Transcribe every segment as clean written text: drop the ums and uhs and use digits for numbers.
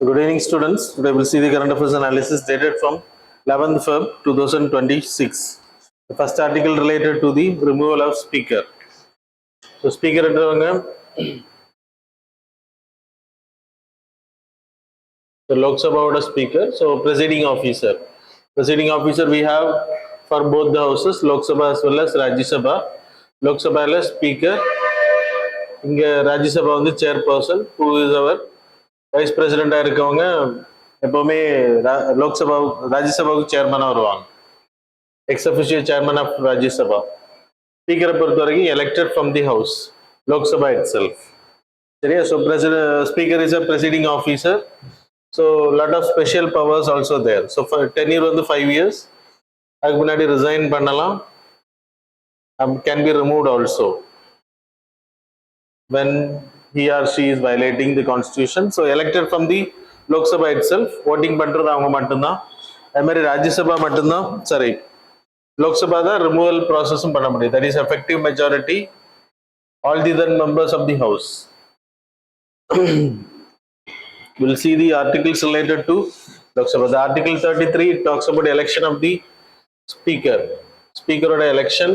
Good evening, students. Today we'll see the current affairs analysis dated from 11th Feb 2026. The first article related to the removal of speaker. So, speaker the Lok Sabha speaker. So, presiding officer. Presiding officer we have for both the houses, Lok Sabha as well as Rajya Sabha. Lok Sabha speaker. இங்க ராஜ்யசபா வந்து chairperson who is our vice பிரசிடென்டா இருக்கவங்க எப்பவுமே லோக்சபா ராஜ்யசபாவுக்கு சேர்மனா வருவாங்க. Ex official chairman of Rajya Sabha. ஸ்பீக்கரை பொறுத்த வரைக்கும் elected from the house, Lok Sabha itself. சரியா? So speaker is a presiding officer. So lot of special powers also there. So tenure வந்து 5 years. அதுக்கு முன்னாடி ரிசைன் பண்ணலாம். Can be removed also when he or she is violating the constitution. So elected from the Lok Sabha itself, voting பண்றது அவங்க மட்டும்தான். அதே மாதிரி ராஜ்யசபா மட்டும்தான், சாரி லோக் சபா தான் ரிமூவல் ப்ராசஸும் பண்ண முடியும். That is effective majority all the then members of the house. We'll see the articles related to Lok Sabha. The article 33 talks about election of the speaker. Speaker oda election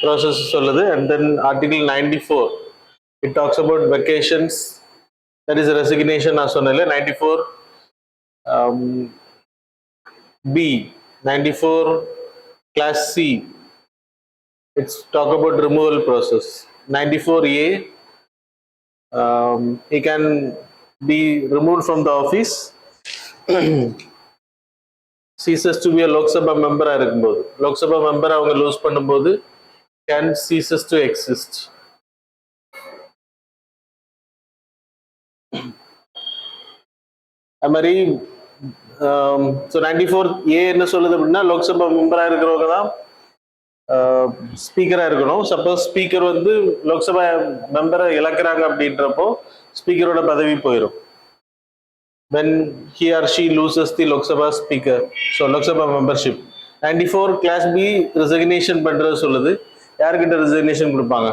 process சொல்லுது. And then article 94 it talks about vacations, that is resignation as சொன்னல 94 B 94 class C it's talk about removal process. 94A he can be removed from the office ceases to be a Lok Sabha member இருக்கும்போது, Lok Sabha member அவங்க loose பண்ணும்போது can ceases to exist. அது மாதிரி so 94A என்ன சொல்லுது அப்படின்னா, லோக்சபா மெம்பராக இருக்கிறவங்க தான் ஸ்பீக்கராக இருக்கணும். சப்போஸ் ஸ்பீக்கர் வந்து லோக்சபா மெம்பரை இழக்கிறாங்க அப்படின்றப்போ ஸ்பீக்கரோட பதவி போயிடும். when he or she loses the Lok Sabha speaker, so Lok Sabha membership. 94 class B resignation பண்றது சொல்லுது. யாருக்கிட்ட ரெசிக்னேஷன் கொடுப்பாங்க?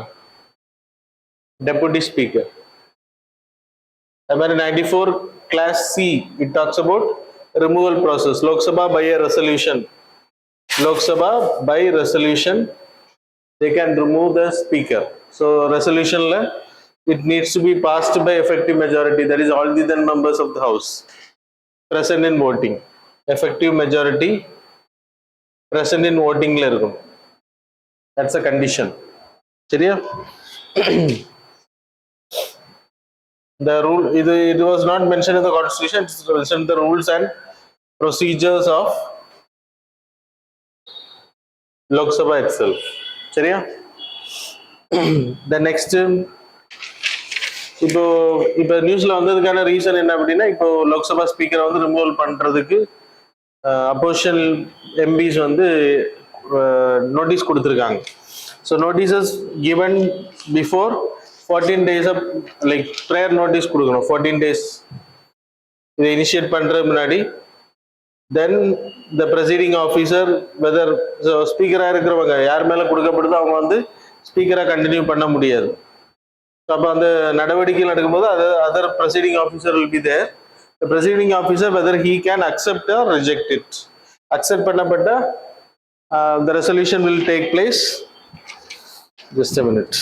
Deputy speaker. அது மாதிரி 94 class C it talks about removal process. Lok Sabha by a resolution. Lok Sabha by resolution they can remove the speaker. So resolution la it needs to be passed by effective majority, that is all the then members of the house present in voting. Effective majority present in voting la irukum. That's a condition. சரியா? The rule it was not mentioned in the constitution, it's mentioned in the rules and procedures of Lok Sabha itself. சரியா? The next இப்போ நியூஸ்ல வந்ததுக்கான reason என்ன அப்படின்னா, இப்போ லோக்சபா ஸ்பீக்கரை வந்து removal பண்றதுக்கு அப்போசிஷன் எம்பிஸ் வந்து நோட்டீஸ் கொடுத்துருக்காங்க. So notices given before 14 days of like prayer notice கொடுக்கணும். 14 days இதை இனிஷியேட் பண்றது முன்னாடி. தென் த ப்ரெசைடிங் ஆஃபீஸர் வெதர் ஸ்பீக்கராக இருக்கிறவங்க யார் மேலே கொடுக்கப்படுதோ அவங்க வந்து ஸ்பீக்கராக கண்டினியூ பண்ண முடியாது. அப்போ அந்த நடவடிக்கை நடக்கும்போது other presiding officer will be there. The presiding officer whether he can accept or reject it. Accept பண்ணப்பட்ட the resolution will take place. Just a minute.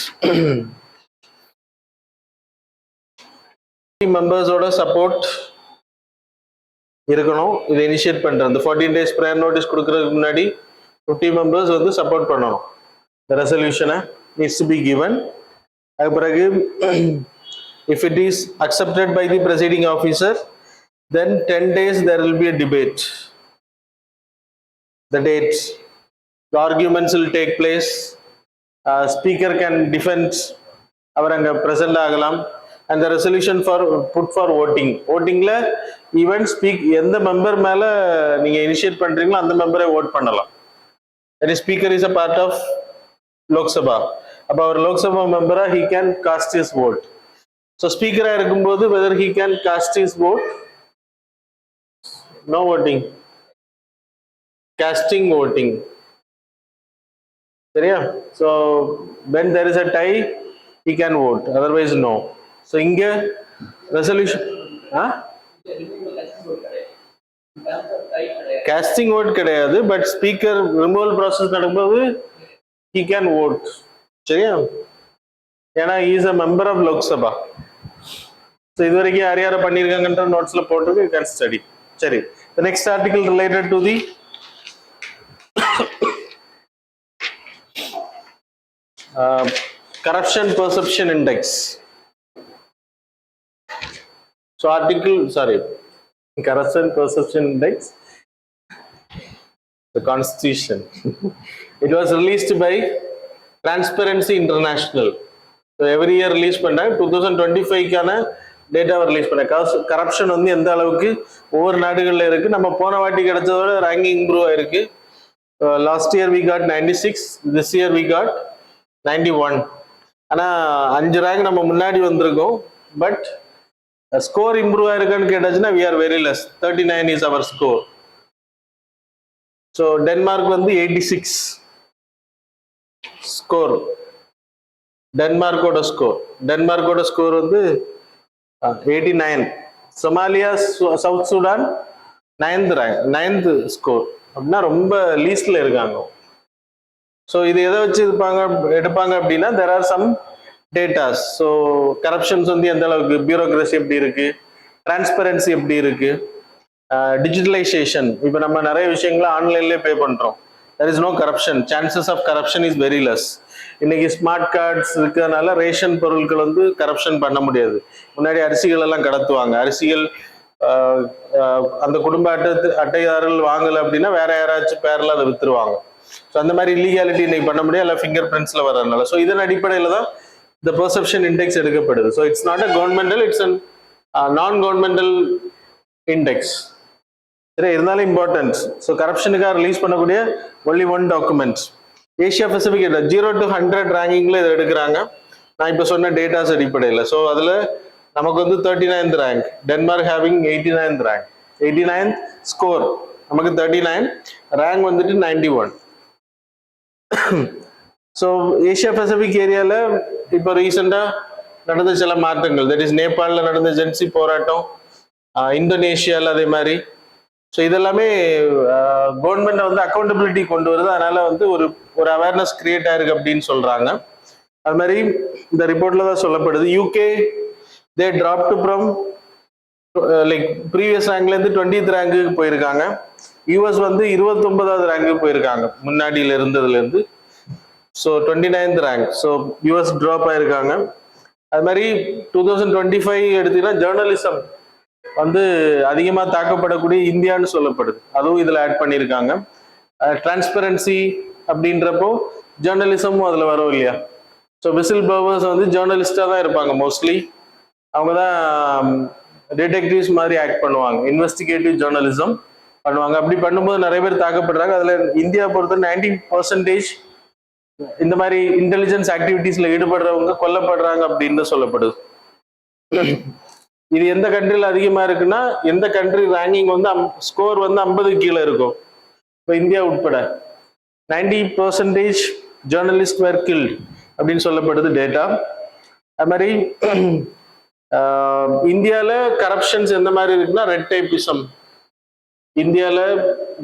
மெம்பர்ஸோட சப்போர்ட் இருக்கணும். இதை இனிஷியேட் பண்றது 14 days ப்ரேயர் நோட்டீஸ் கொடுக்கறதுக்கு முன்னாடி 50 மெம்பர்ஸ் வந்து support பண்ணணும். த ரெசல்யூஷனை needs to be given. அதுக்கு பிறகு if it is accepted by the presiding officer, then 10 days there will be a debate. The dates, the arguments will take place. Speaker can defend அவர் அங்க present ஆகலாம். And the resolution for put for voting. votingல even எந்த member மேல நீங்க initiate பண்றீங்களோ அந்த மெம்பரை vote பண்ணலாம். That is speaker is a part of Lok Sabha. அப்போ அவர் Lok Sabha மெம்பரா he can cast his vote. So ஸ்பீக்கரா இருக்கும்போது whether he can cast his vote, no voting, casting voting. சரியா? So when there is a tie he can vote, otherwise no. So இங்க resolution casting vote கிடையாது, but speaker removal process நடக்கும்போது he can vote. சரியா? ஏன்னா he is a member of Lok Sabha. So இது வரைக்கும் யார் யாரை பண்ணியிருக்காங்கன்ற நோட்ஸ்ல போட்டு you can study. சரி, the next article related to the corruption perception index. So corruption perception index, the constitution. It was released by Transparency International. So every year release பண்ண 2025 கான டேட்டாவை release பண்ண. கரப்ஷன் வந்து எந்த அளவுக்கு ஒவ்வொரு நாடுகளில் இருக்கு, நம்ம போன வாட்டி கிடைச்சதோட ரேங்கிங் இம்ப்ரூவ் ஆயிருக்கு. Last year we got 96, this year we got 91. ஆனால் 5 ரேங்க் நம்ம முன்னாடி வந்திருக்கோம். பட் ஸ்கோர் இம்ப்ரூவ் ஆயிருக்கான்னு கேட்டாச்சுன்னா we are very less. 39 is our score. So Denmark வந்து 86 ஸ்கோர். டென்மார்க்கோட ஸ்கோர் வந்து 89. Somalia, south Sudan 9th rank, 9th score. அப்படின்னா ரொம்ப லீஸ்ட்ல இருக்காங்க. ஸோ இது எதை வச்சு எடுப்பாங்க அப்படின்னா there are some datas. So corruptions வந்து எந்த அளவுக்கு, பியூரோக்ரஸி எப்படி இருக்கு, டிரான்ஸ்பரன்சி எப்படி இருக்கு, டிஜிட்டலைசேஷன். இப்போ நம்ம நிறைய விஷயங்களை ஆன்லைன்லேயே பே பண்றோம். there is no corruption, chances of corruption is very less. இன்னைக்கு ஸ்மார்ட் கார்ட்ஸ் இருக்கிறதுனால ரேஷன் பொருட்கள் வந்து கரப்ஷன் பண்ண முடியாது. முன்னாடி அரிசிகள் எல்லாம் கடத்துவாங்க. அரிசிகள் அந்த குடும்ப அட்டைதாரர்கள் வாங்கலை அப்படின்னா வேற யாராச்சும் பேர்ல அதை வித்துருவாங்க. ஸோ அந்த மாதிரி இல்லீகாலிட்டி இன்னைக்கு பண்ண முடியாது, இல்லை ஃபிங்கர் பிரிண்ட்ஸ்ல வர்றதுனால. ஸோ இதன் அடிப்படையில் தான் இந்த பெர்செப்ஷன் இண்டெக்ஸ் எடுக்கப்படுது. So it's not a governmental, it's non governmental index. சரி, இருந்தாலும் இம்பார்ட்டன்ஸ். ஸோ கரப்ஷனுக்காக ரிலீஸ் பண்ணக்கூடிய only one documents. Asia Pacific 0 to 100 ரேங்கிங்ல இதை எடுக்கிறாங்க. நான் இப்போ சொன்ன டேட்டாஸ் அடிப்படையில். ஸோ அதில் நமக்கு வந்து 39th rank, Denmark having 89th rank, 89th score, நமக்கு 39, ரேங்க் வந்துட்டு 91. ஸோ ஏஷியா பசிபிக் ஏரியாவில் இப்போ ரீசெண்டாக நடந்த சில மாற்றங்கள், தட் இஸ் நேபாளில் நடந்த ஜென்சி போராட்டம், இந்தோனேஷியாவில் அதே மாதிரி. ஸோ இதெல்லாமே கவர்மெண்ட் வந்து அக்கௌண்டபிலிட்டி கொண்டு வருது. அதனால வந்து ஒரு அவேர்னஸ் கிரியேட் ஆயிருக்கு அப்படின்னு சொல்றாங்க. அது மாதிரி இந்த ரிப்போர்ட்ல தான் சொல்லப்படுது. UK they dropped from like previous ரேங்க்ல இருந்து 20th ரேங்க்கு போயிருக்காங்க. யூஎஸ் வந்து 29வது ரேங்க்கு போயிருக்காங்க முன்னாடியில இருந்ததுல இருந்து. So 29th rank. So US drop ஆயிருக்காங்க. அது மாதிரி 2025 எடுத்தீங்கன்னா ஜேர்னலிசம் வந்து அதிகமாக தாக்கப்படக்கூடிய இந்தியான்னு சொல்லப்படுது. அதுவும் இதில் ஆட் பண்ணியிருக்காங்க. டிரான்ஸ்பரன்சி அப்படின்றப்போ ஜேர்னலிசமும் அதில் வரும் இல்லையா? ஸோ விசில் ப்ளோவர்ஸ் வந்து ஜேர்னலிஸ்டாக தான் இருப்பாங்க மோஸ்ட்லி. அவங்க தான் டிடெக்டிவ்ஸ் மாதிரி ஆக்ட் பண்ணுவாங்க, இன்வெஸ்டிகேட்டிவ் ஜேர்னலிசம் பண்ணுவாங்க. அப்படி பண்ணும்போது நிறைய பேர் தாக்கப்படுறாங்க. அதில் இந்தியா பொறுத்த 90% இந்த மாதிரி இன்டெலிஜென்ஸ் ஆக்டிவிட்டீஸ்ல ஈடுபடுறவங்க கொல்லப்படுறாங்க அப்படின்னு சொல்லப்படுது. இது எந்த கண்ட்ரியில் அதிகமாக இருக்குன்னா, எந்த கண்ட்ரி ரேங்கிங் வந்து ஸ்கோர் வந்து 50 கீழே இருக்கும். இப்போ இந்தியா உட்பட 90% ஜேர்னலிஸ்ட் வேர் கில்ட் அப்படின்னு சொல்லப்படுது டேட்டா. அது மாதிரி இந்தியாவில் கரப்ஷன்ஸ் எந்த மாதிரி இருக்குன்னா, ரெட் டேபிசம். இந்தியாவில்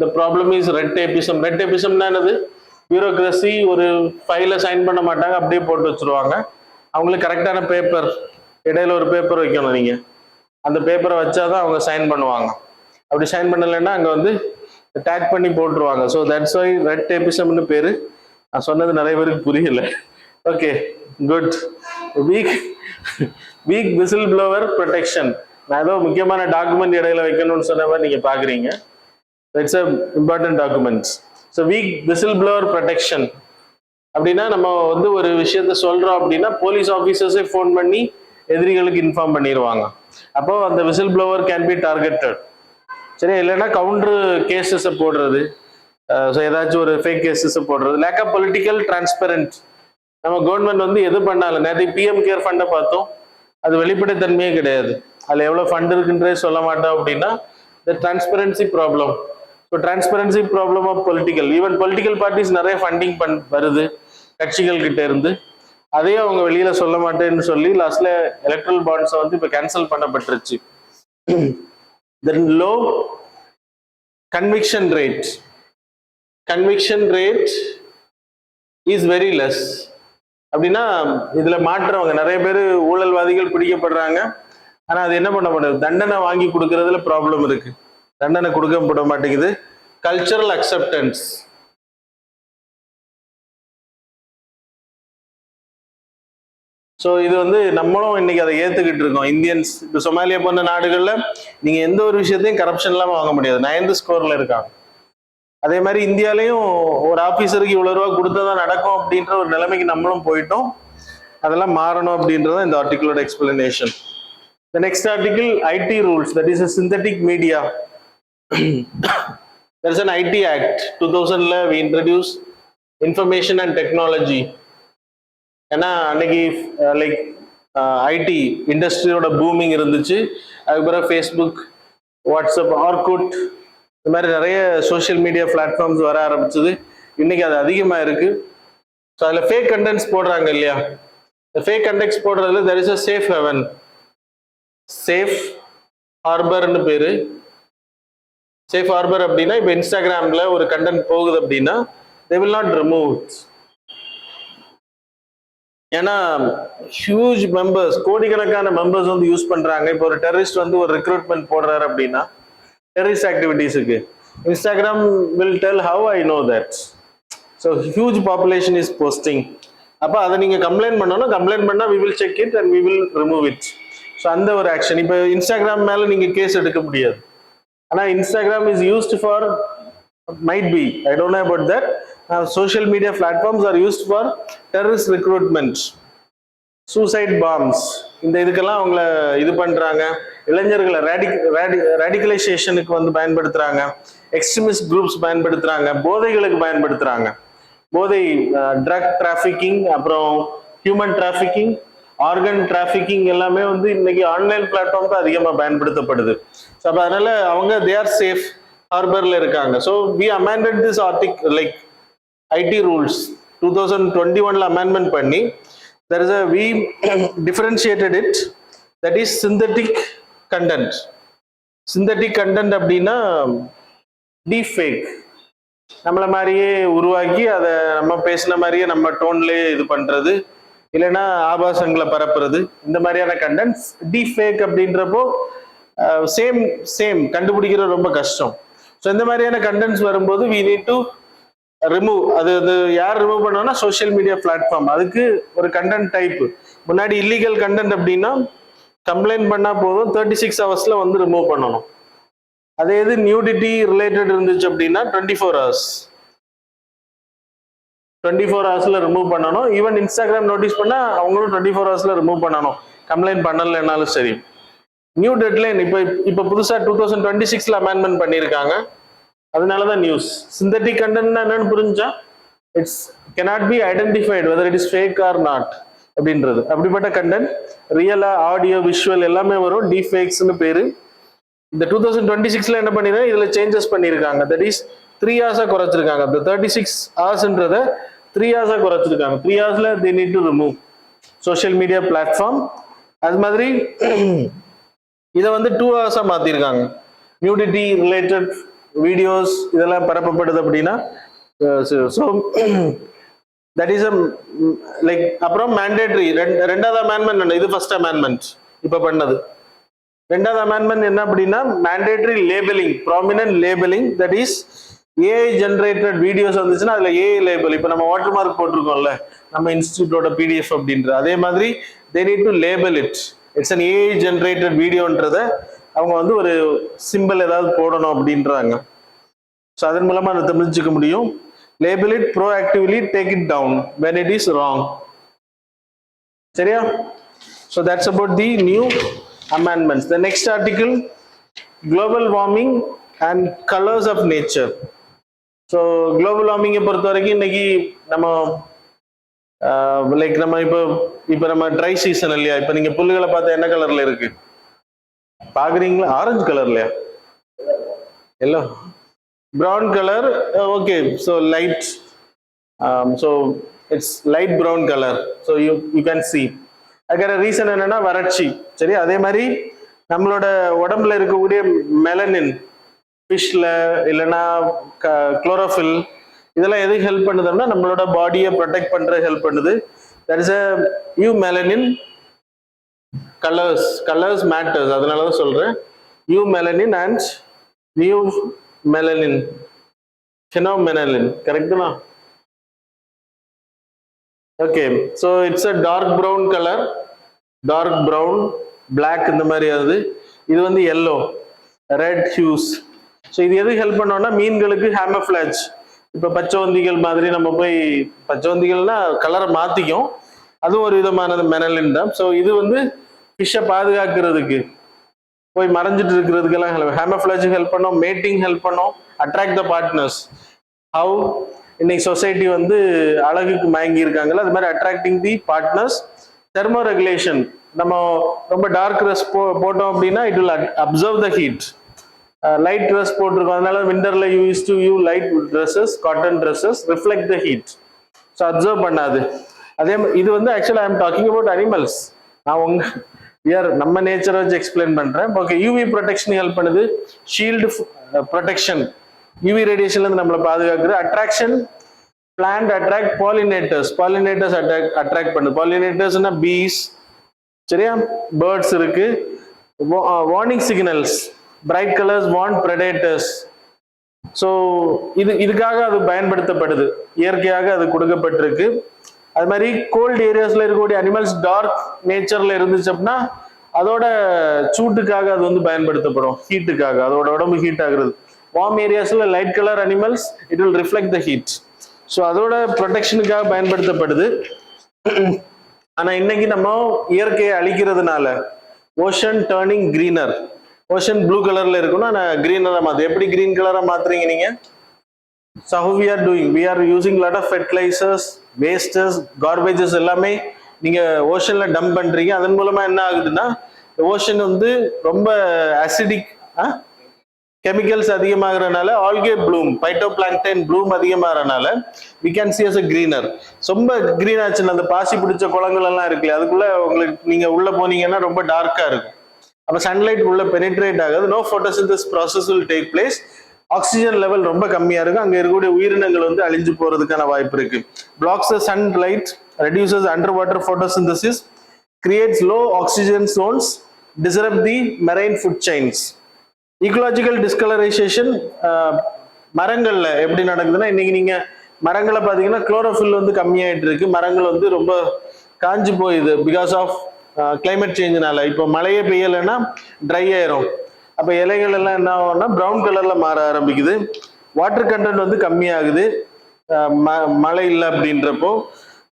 the problem is red tapism. Red டேபிசம்னா என்னது? பியூரோக்ரஸி. ஒரு ஃபைலை சைன் பண்ண மாட்டாங்க, அப்படியே போட்டு வச்சுருவாங்க. அவங்களுக்கு கரெக்டான பேப்பர், இடையில ஒரு பேப்பர் வைக்கணும். நீங்கள் அந்த பேப்பரை வச்சாதான் அவங்க சைன் பண்ணுவாங்க. அப்படி சைன் பண்ணலைன்னா அங்கே வந்து டேக் பண்ணி போட்டுருவாங்க. ஸோ தட்ஸ் வை ரெட் டேபிசம்னு பேரு. நான் சொன்னது நிறைய பேருக்கு புரியல. Okay, good. Week whistle blower protection. நான் ஏதோ முக்கியமான டாக்குமெண்ட் இடையில வைக்கணும்னு சொன்ன மாதிரி நீங்க பாக்குறீங்க. It's a important documents. So week whistle blower protection அப்படின்னா, நம்ம வந்து ஒரு விஷயத்த சொல்றோம் அப்படின்னா போலீஸ் ஆஃபீஸர்ஸே ஃபோன் பண்ணி எதிரிகளுக்கு இன்ஃபார்ம் பண்ணிடுவாங்க. அப்போ அந்த whistle blower can be targeted. சரி, இல்லைன்னா கவுண்டர் கேசஸை போடுறது, ஸோ ஏதாச்சும் ஒரு ஃபேக் கேசஸை போடுறது. Lack of political transparent. நம்ம கவர்மெண்ட் வந்து எது பண்ணாலும், நேற்று பிஎம் கேர் ஃபண்டை பார்த்தோம், அது வெளிப்படைத்தன்மையே கிடையாது. அதில் எவ்வளோ ஃபண்ட் இருக்குன்றே சொல்ல மாட்டோம். அப்படின்னா the transparency problem. So transparency problem of political, even political parties நிறைய ஃபண்டிங் வருது கட்சிகள் கிட்ட இருந்து. அதையும் அவங்க வெளியில சொல்ல மாட்டேன்னு சொல்லி லாஸ்ட்ல எலக்ட்ரல் பாண்ட்ஸை வந்து இப்போ cancel பண்ணப்பட்டுருச்சு. then low conviction rate. Conviction rate is very less. அப்படின்னா இதுல மாற்றவங்க நிறைய பேர் ஊழல்வாதிகள் பிடிக்கப்படுறாங்க. ஆனா அது என்ன பண்ண மாட்டேங்குது, தண்டனை வாங்கி கொடுக்கறதுல ப்ராப்ளம் இருக்கு, தண்டனை கொடுக்கப்பட மாட்டேங்குது. Cultural acceptance. ஸோ இது வந்து நம்மளும் இன்னைக்கு அதை ஏத்துக்கிட்டு இருக்கோம் இந்தியன்ஸ். இப்போ சொமாலியா போன்ற நாடுகள்ல நீங்க எந்த ஒரு விஷயத்தையும் கரப்ஷன் இல்லாம வாங்க முடியாது, 9th ஸ்கோர்ல இருக்காங்க. அதே மாதிரி இந்தியாலையும் ஒரு ஆபீசருக்கு இவ்வளவு ரூபா கொடுத்ததான் நடக்கும் அப்படின்ற ஒரு நிலைமைக்கு நம்மளும் போயிட்டோம். அதெல்லாம் மாறணும் அப்படின்றது இந்த ஆர்டிகிளோட explanation. The next article, IT rules, that is a synthetic media. There is an IT Act 2000 we introduced information and technology. ஏன்னா அன்னைக்கு லைக் ஐடி இண்டஸ்ட்ரியோட பூமிங் இருந்துச்சு. அதுக்கப்புறம் ஃபேஸ்புக், வாட்ஸ்அப், ஆர்குட், இந்த மாதிரி நிறைய சோஷியல் மீடியா பிளாட்ஃபார்ம்ஸ் வர ஆரம்பிச்சது. இன்னைக்கு அது அதிகமாக இருக்கு. ஸோ அதில் ஃபேக் கண்டென்ட்ஸ் போடுறாங்க இல்லையா, இந்த ஃபேக் கண்டென்ட்ஸ் போடுறதுல there is a safe haven, safe ஹார்பர்னு பேரு. சேஃப் ஹார்பர் அப்படின்னா இப்போ இன்ஸ்டாகிராம்ல ஒரு கண்டென்ட் போகுது அப்படின்னா they will not remove it. ஏன்னா ஹியூஜ் மெம்பர்ஸ், கோடிக்கணக்கான மெம்பர்ஸ் வந்து யூஸ் பண்றாங்க. இப்போ ஒரு டெரரிஸ்ட் வந்து ஒரு ரெக்ரூட்மெண்ட் போடுறாரு அப்படின்னா டெரரிஸ்ட் ஆக்டிவிட்டீஸுக்கு Instagram will tell how I know that. So huge population is posting. அப்போ அதை நீங்கள் கம்ப்ளைண்ட் பண்ணணும், கம்ப்ளைண்ட் பண்ணால் we will check it and we will remove it. So அந்த ஒரு ஆக்ஷன். இப்போ இன்ஸ்டாகிராம் மேலே நீங்கள் கேஸ் எடுக்க முடியாது. ஆனால் Instagram is used for, might be, I don't know about that. Social media platforms are used for terrorist recruitment, suicide bombs. இந்த இதுக்கெல்லாம் அவங்கள இது பண்றாங்க. இளைஞர்களை ரேடிகலைசேஷனுக்கு வந்து பயன்படுத்துறாங்க, எக்ஸ்ட்ரீமிஸ்ட் குரூப்ஸ் பயன்படுத்துறாங்க, போதைகளுக்கு பயன்படுத்துறாங்க. போதை, ட்ரக் டிராஃபிக்கிங், அப்புறம் ஹியூமன் டிராஃபிக்கிங், ஆர்கன் டிராஃபிக்கிங் எல்லாமே வந்து இன்னைக்கு ஆன்லைன் பிளாட்ஃபார்ம் தான் அதிகமாக பயன்படுத்தப்படுது. ஸோ அப்போ அதனால அவங்க they are safe ஹார்பர்ல இருக்காங்க. So we amended this article, like IT rules 2021ல amendment பண்ணி there is a, we differentiated it, that is synthetic content. synthetic content அப்படின்னா deep fake, நம்மள மாதிரியே உருவாக்கி அதை நம்ம பேசின மாதிரியே நம்ம டோன்லேயே இது பண்றது, இல்லைன்னா ஆபாசங்களை பரப்புறது, இந்த மாதிரியான கண்டென்ட்ஸ் டீப் ஃபேக் அப்படின்றப்போ சேம் கண்டுபிடிக்கிறது ரொம்ப கஷ்டம். ஸோ இந்த மாதிரியான கண்டென்ட்ஸ் வரும்போது we need to remove. அது யார் ரிமூவ் பண்ணோம்னா சோஷியல் மீடியா பிளாட்ஃபார்ம். அதுக்கு ஒரு கண்டென்ட் டைப். முன்னாடி இல்லீகல் கண்டென்ட் அப்படின்னா கம்ப்ளைண்ட் பண்ணா போதும், 36 hours வந்து ரிமூவ் பண்ணணும். அதே இது நியூடிட்டி ரிலேட்டட் இருந்துச்சு அப்படின்னா 24 hours ரிமூவ் பண்ணணும். ஈவன் இன்ஸ்டாகிராம் நோட்டீஸ் பண்ணா அவங்களும் 24 hours ரிமூவ் பண்ணணும், கம்ப்ளைண்ட் பண்ணலனாலும் சரி. நியூ டெட்லைன் இப்போ புதுசாக 2026ல அமெண்ட்மெண்ட் பண்ணியிருக்காங்க. அதனாலதான் நியூஸ். சிந்தட்டிக் கண்டென்ட்னா என்னன்னு புரிஞ்சா, it's cannot be identified whether it is fake or not அப்படின்றது. அப்படிப்பட்ட கண்டென்ட் ரியலா ஆடியோ விஷுவல் எல்லாமே வரும், டீப் ஃபேக்ஸ்னு பேரு. இந்த 2026ல என்ன பண்ணிருக்காங்க, இதுல சேஞ்சஸ் பண்ணியிருக்காங்க. தட் இஸ் 3 hours குறைச்சிருக்காங்க. இந்த 36 hours-ன்றத 3 hours குறைச்சிருக்காங்க. 3 hours they need to remove social media platform. அது மாதிரி இதை வந்து 2 hours மாத்திருக்காங்க. நியூடிட்டி ரிலேட்டட் வீடியோஸ் இதெல்லாம் பரப்பப்படுது அப்படின்னா ஸோ தட் இஸ் லைக். அப்புறம் மேண்டேட்ரி ரெண்டாவது அமெண்ட்மெண்ட், இது ஃபர்ஸ்ட் அமெண்ட்மெண்ட் இப்போ பண்ணது. ரெண்டாவது அமெண்ட்மெண்ட் என்ன அப்படின்னா mandatory labelling, prominent labelling. That is AI generated videos வந்துச்சுன்னா அதுல ஏஐ லேபிள். இப்போ நம்ம வாட்டர் மார்க் போட்டிருக்கோம்ல நம்ம இன்ஸ்டியூட்டோட பிடிஎஃப் அப்படின்ற, அதே மாதிரி they need to label it. It's an AI generated வீடியோன்றத அவங்க வந்து ஒரு சிம்பிள் ஏதாவது போடணும் அப்படின்றாங்க. ஸோ அதன் மூலமா அதை தெரிஞ்சுக்க முடியும். Label it proactively, take it down when it is wrong. சரியா? So that's about the new amendments. The next article, global warming and colors of nature. So global வார்மிங்கை பொறுத்த வரைக்கும் இன்னைக்கு நம்ம லைக் நம்ம இப்போ நம்ம ட்ரை சீசன் இல்லையா? இப்போ நீங்க புல்லுகளை பார்த்தா என்ன கலர்ல இருக்கு பாக்குறீங்களா? ஆரஞ்சு கலர்லயா? Yellow, brown colour. Okay, so light, so it's light brown colour. So you can see. அதுக்கான ரீசன் என்னன்னா வறட்சி. சரி, அதே மாதிரி நம்மளோட உடம்புல இருக்கக்கூடிய மெலனின் ஃபிஷ்ல இல்லைன்னா குளோரோஃபில் இதெல்லாம் எதுக்கு ஹெல்ப் பண்ணுதுன்னா நம்மளோட பாடியை ப்ரொடெக்ட் பண்ற ஹெல்ப் பண்ணுது. That is a you melanin colours matters, அதனாலதான் சொல்றேன் you melanin and new melanin phenomenon, correct na? Okay, so it's a dark brown color, dark brown, black இந்த மாதிரி ஆகுது. இது வந்து yellow, red hues. ஸோ இது எது ஹெல்ப் பண்ணோம்னா மீன்களுக்கு ஹேமோஃபிளாஜ், இப்போ பச்சைவந்திகள் மாதிரி நம்ம போய் பச்சைவந்திகள்னா கலரை மாற்றிக்கும், அதுவும் ஒரு விதமான மெனலின் தான். ஸோ இது வந்து ஃபிஷ்ஷை பாதுகாக்கிறதுக்கு போய் மறைஞ்சிட்டு இருக்கிறதுக்கெல்லாம் ஹேமோஃபிளாஜ் ஹெல்ப் பண்ணோம், மேட்டிங் ஹெல்ப் பண்ணோம், அட்ராக்ட் த பார்ட்னர்ஸ். ஹவு இன்னைக்கு சொசைட்டி வந்து அழகுக்கு மயங்கி இருக்காங்கல்ல, அது மாதிரி attracting the partners. Thermoregulation, நம்ம ரொம்ப டார்க் ட்ரெஸ் போட்டோம் அப்படின்னா it will absorb the heat. Light dress போட்டிருக்கோம், அதனால விண்டர்ல use to you light dresses, cotton dresses reflect the heat, so absorb பண்ணாது. அதே இது வந்து ஆக்சுவலா I am talking about animals. நான் நம்ம நேச்சரை வச்சு எக்ஸ்பிளைன் பண்றேன். ஓகே, யூவி ப்ரொடெக்ஷன் ஹெல்ப் பண்ணுது, ஷீல்டு ப்ரொடெக்ஷன், யூவி ரேடியேஷன்ல இருந்து நம்மளை பாதுகாக்குது. Attraction, plant attract pollinators, attract பண்ணுது. பாலினேட்டர்ஸ்னா பீஸ், சரியா, பேர்ட்ஸ் இருக்கு. Warning signals, bright colours warn predators. So இதுக்காக அது பயன்படுத்தப்படுது, இயற்கையாக அது கொடுக்கப்பட்டிருக்கு. அது மாதிரி கோல்டு ஏரியாஸ்ல இருக்கக்கூடிய அனிமல்ஸ் டார்க் நேச்சர்ல இருந்துச்சு அப்படின்னா அதோட சூட்டுக்காக அது வந்து பயன்படுத்தப்படும், ஹீட்டுக்காக, அதோட உடம்பு ஹீட் ஆகுறது. வார்ம் ஏரியாஸ்ல light colour animals it will reflect the heat, so அதோட ப்ரொடெக்ஷனுக்காக பயன்படுத்தப்படுது. ஆனா இன்னைக்கு நம்ம இயற்கையை அழிக்கிறதுனால ocean turning greener, ocean blue கலர்ல இருக்குன்னா நான் கிரீனரா மாத்து. எப்படி கிரீன் கலரா மாத்துறீங்க நீங்க? So how we are doing? We are using lot of fertilizers, wastes, garbages எல்லாமே நீங்க ஓஷன்ல டம்ப் பண்றீங்க. அதன் மூலமா என்ன ஆகுதுன்னா ஓஷன் வந்து ரொம்ப அசிடிக், கெமிக்கல்ஸ் அதிகமாகறதுனால ஆல்கே ப்ளூம், பைட்டோபிளாங்டன் ப்ளூம் அதிகமாகறதுனால we can see as a greener. ரொம்ப கிரீன் ஆச்சுன்னா அந்த பாசி பிடிச்ச குளங்கள் எல்லாம் இருக்குல்ல, அதுக்குள்ள உங்களுக்கு நீங்க உள்ள போனீங்கன்னா ரொம்ப டார்க்கா இருக்கும். அப்ப சன்லைட் உள்ள பெனிட்ரேட் ஆகாது, no photosynthesis process will take place. Oxygen level ரொம்ப கம்மியா இருக்கு, அங்க இருக்கக்கூடிய உயிரினங்கள் வந்து அழிஞ்சு போறதுக்கான வாய்ப்பு இருக்கு. Blocks the sunlight, reduces under water photosynthesis, creates low oxygen zones, disrupt the marine food chains. Ecological discolourisation, மரங்கள்ல எப்படி நடக்குதுன்னா இன்னைக்கு நீங்க மரங்களை பாத்தீங்கன்னா குளோரோஃபில் வந்து கம்மியாயிட்டு இருக்கு, மரங்கள் வந்து ரொம்ப காஞ்சு போயுது பிகாஸ் ஆஃப் கிளைமேட் சேஞ்சினால. இப்போ மழையே பெய்யலைன்னா ட்ரை ஆயிரும், அப்ப இலைகள் எல்லாம் என்ன ஆகும்னா ப்ரௌன் கலர்ல மாற ஆரம்பிக்குது. வாட்டர் கண்டென்ட் வந்து கம்மியாகுது மழை இல்லை அப்படின்றப்போ,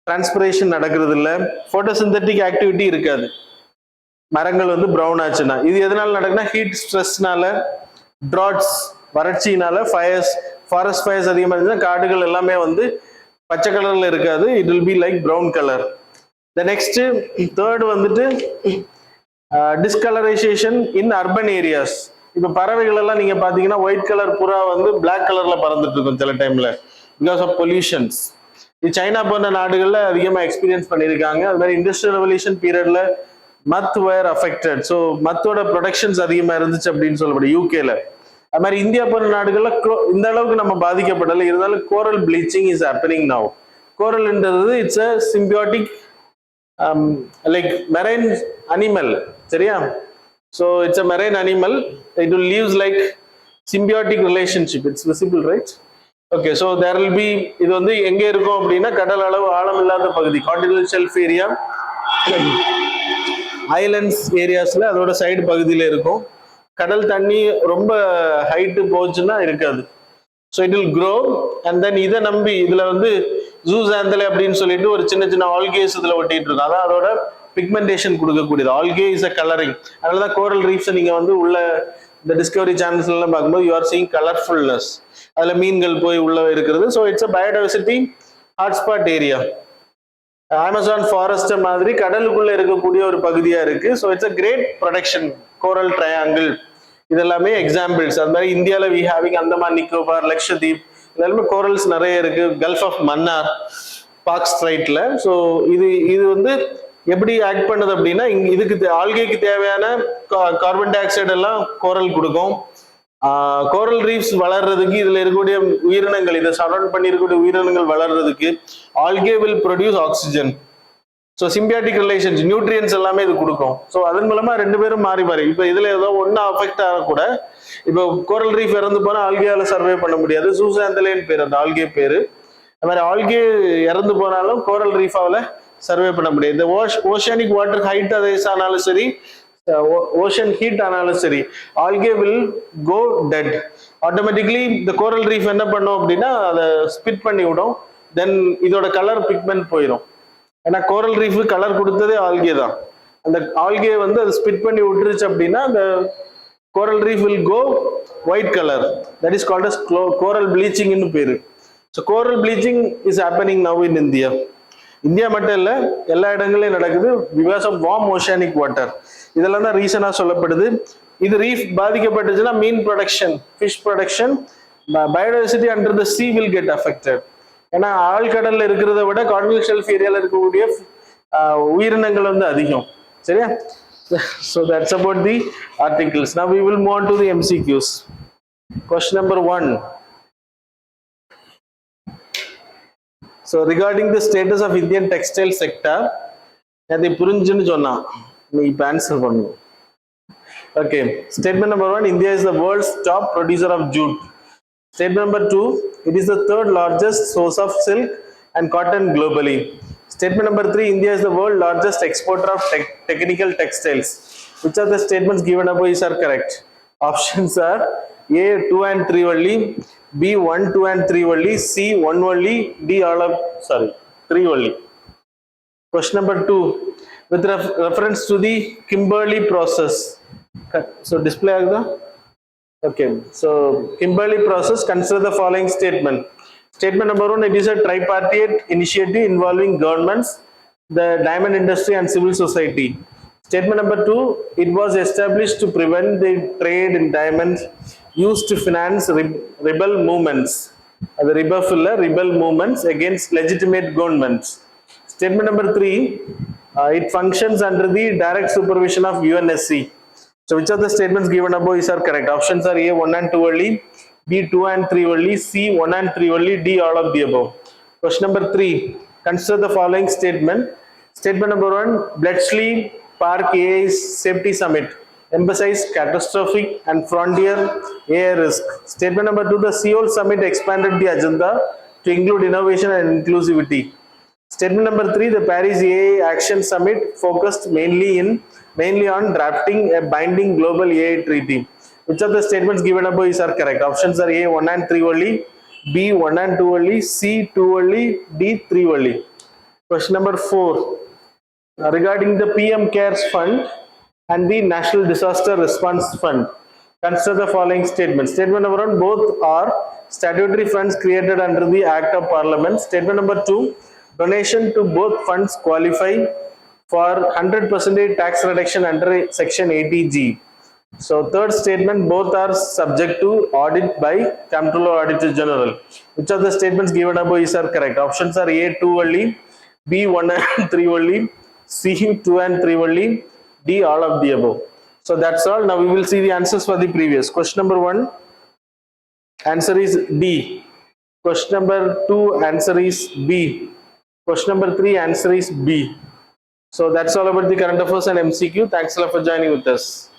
டிரான்ஸ்பிரேஷன் நடக்கிறது இல்லை, போட்டோசிந்தட்டிக் ஆக்டிவிட்டி இருக்காது, மரங்கள் வந்து ப்ரௌன் ஆச்சுன்னா. இது எதனால நடக்குன்னா ஹீட் ஸ்ட்ரெஸ்னால, ட்ராட்ஸ் வறட்சினால, ஃபயர்ஸ், ஃபாரஸ்ட் ஃபயர்ஸ் அதிகமாக இருந்துச்சுன்னா காடுகள் எல்லாமே வந்து பச்சை கலர்ல இருக்காது, it will be like brown colour. The next third வந்துட்டு டிஸ்கலரைசேஷன் இன் அர்பன் ஏரியாஸ். இப்போ பறவைகள் எல்லாம் நீங்க பாத்தீங்கன்னா ஒயிட் கலர் புறா வந்து பிளாக் கலர்ல பறந்துட்டு இருக்கும் சில டைம்ல பிகாஸ் ஆஃப் பொல்யூஷன்ஸ். இது சைனா போன்ற நாடுகள்ல அதிகமா எக்ஸ்பீரியன்ஸ் பண்ணியிருக்காங்க. அது மாதிரி இண்டஸ்ட்ரியல் ரெவல்யூஷன் பீரியட்ல மத் வேர் அஃபெக்டட், ஸோ மத்தோட ப்ரொடக்ஷன்ஸ் அதிகமா இருந்துச்சு அப்படின்னு சொல்லப்படும் யூகேல. அது மாதிரி இந்தியா போன்ற நாடுகள்ல இந்த அளவுக்கு நம்ம பாதிக்கப்படலை, இருந்தாலும் coral bleaching is happening now. கோரல்ன்றது it's a symbiotic like marine animal, சரியா? So it's a marine animal, it will lives like symbiotic relationship, it's visible, right? Okay, so there will be, இது வந்து எங்க இருக்கும் அப்படின்னா கடல் அளவு ஆழம் இல்லாத பகுதி, கான்டினென்டல் ஷெல்ஃப் ஏரியா, ஐலண்ட்ஸ் ஏரியாஸ்ல அதோட சைடு பகுதியில இருக்கும். கடல் தண்ணி ரொம்ப ஹைட்டு போச்சுன்னா இருக்காது, so it will grow. And then இதை நம்பி இதுல வந்து ஜூசாந்தலை அப்படின்னு சொல்லிட்டு ஒரு சின்ன சின்ன ஆல்கேஸ் இதுல ஒட்டிட்டு இருக்கும், அதான் அதோட பிக்மெண்டேஷன் கொடுக்கக்கூடியது. ஆல்கே இஸ் அ கலரிங், அதனாலதான் கோரல் ரீஃப்ஸ் நீங்க வந்து உள்ள இந்த டிஸ்கவரி சேனல்ஸ் எல்லாம் பார்க்கும்போது யூ ஆர் சீயிங் கலர்ஃபுல்னஸ், அதுல மீன்கள் போய் உள்ள இருக்கிறது. So it's a biodiversity hotspot area. Amazon forest மாதிரி கடலுக்குள்ள இருக்கக்கூடிய ஒரு பகுதியா இருக்கு. So it's a great protection. Coral triangle இதெல்லாமே எக்ஸாம்பிள்ஸ். அது மாதிரி இந்தியாவில் வி ஹேவிங் அந்தமான் நிக்கோபார், லக்ஷதீப், இதெல்லாமே கோரல்ஸ் நிறைய இருக்கு. கல்ஃப் ஆஃப் மன்னார், பார்க் ஸ்ட்ரைட்ல. ஸோ இது வந்து எப்படி ஆக்ட் பண்ணுது அப்படின்னா, இதுக்கு ஆல்கேக்கு தேவையான கார்பன் டை ஆக்சைடு எல்லாம் கோரல் கொடுக்கும். கோரல் ரீஃப்ஸ் வளர்றதுக்கு, இதுல இருக்கக்கூடிய உயிரினங்கள், இதை சரௌண்ட் பண்ணி இருக்கக்கூடிய உயிரினங்கள் வளர்றதுக்கு algae will produce oxygen. So symbiotic relations, nutrients எல்லாமே இது கொடுக்கும். ஸோ அதன் மூலமா ரெண்டு பேரும் மாறி மாறி, இப்போ இதுல ஏதோ ஒன்னா அஃபெக்ட் ஆக கூட, இப்போ கோரல் ரீஃப் இறந்து போனா ஆல்கேயால சர்வே பண்ண முடியாது. சூசாந்தலேன்னு பேர் அந்த ஆல்கே பேரு. அது மாதிரி ஆல்கே இறந்து போனாலும் கோரல் ரீஃபாவில் சர்வே பண்ண முடியாது. இந்த ஓஷனிக் வாட்டர் ஹைட் அதேஸ் ஆனாலும் சரி, ஓஷன் ஹீட் ஆனாலும் சரி, algae will go dead. Automatically இந்த கோரல் ரீஃப் என்ன பண்ணும் அப்படின்னா, அதை ஸ்பிட் பண்ணி விடும். தென் இதோட கலர் பிக்மெண்ட் போயிடும். ஏன்னா கோரல் ரீஃப் கலர் கொடுத்ததே ஆல்கே தான். அந்த ஆல்கே வந்து அது ஸ்பிட் பண்ணி விட்டுருச்சு அப்படின்னா அந்த coral reef will go white colour. That is called as coral ப்ளீச்சிங்னு பேரு. So coral bleaching is happening now in India. India மட்டும் இல்லை, எல்லா இடங்களையும் நடக்குது. Because of warm oceanic water. இதெல்லாம் தான் ரீசனாக சொல்லப்படுது. இது ரீஃப் பாதிக்கப்பட்டுச்சுன்னா மீன் production, fish production, biodiversity under the sea will get affected. ஏன்னா ஆழ்கடல்ல இருக்கிறத விட கான்டினென்டல் ஷெல்ஃப் ஏரியால இருக்கக்கூடிய உயிரினங்கள் வந்து அதிகம். சரியா? So that's about the articles. Now we will move on to the MCQs. Question number 1. So regarding the status of Indian textile sector, அதை புரிஞ்சுன்னு சொன்னா நீ இப்போ ஆன்சர் பண்ணணும். Okay. Statement number 1, India is the world's top producer of jute. Statement number 2, it is the third largest source of silk and cotton globally. Statement number 3, India is the world's largest exporter of technical textiles. Which of the statements given above is correct? Options are A 2 and 3 only, B 1, 2 and 3 only, C 1 only, D 3 only. Question number 2, with reference to the Kimberley process. So display agda. Okay, so Kimberley process, consider the following statement. Statement number 1, it is a tripartite initiative involving governments, the diamond industry and civil society. Statement number 2, it was established to prevent the trade in diamonds used to finance rebel movements. The rebel movements against legitimate governments. Statement number 3, it functions under the direct supervision of UNSC. So which of the statements given above is correct? Options are A 1 and 2 only, B 2 and 3 only, C 1 and 3 only, D all of the above. Question number 3, consider the following statement. Statement number 1, Bletchley Park AI Safety Summit emphasized catastrophic and frontier AI risk. Statement number 2, the Seoul Summit expanded the agenda to include innovation and inclusivity. Statement number 3, the Paris AI Action Summit focused mainly on drafting a binding global AI treaty. Which of the statements given above is correct? Options are A 1 and 3 only, B 1 and 2 only, C 2 only, D 3 only. Question number 4, regarding the PM CARES Fund and the National Disaster Response Fund, consider the following statements. Statement number 1, both are statutory funds created under the Act of Parliament. Statement number 2, donation to both funds qualify for 100% tax reduction under Section 80G. So third statement, both are subject to audit by Comptroller Auditor General. Which of the statements given above is correct? Options are A 2 only, B 1 and 3 only, C 2 and 3 only, D all of the above. So that's all. Now we will see the answers for the previous. Question number 1, answer is D. Question number 2, answer is B. Question number 3, answer is B. So that's all about the current affairs and MCQ. Thanks a lot for joining with us.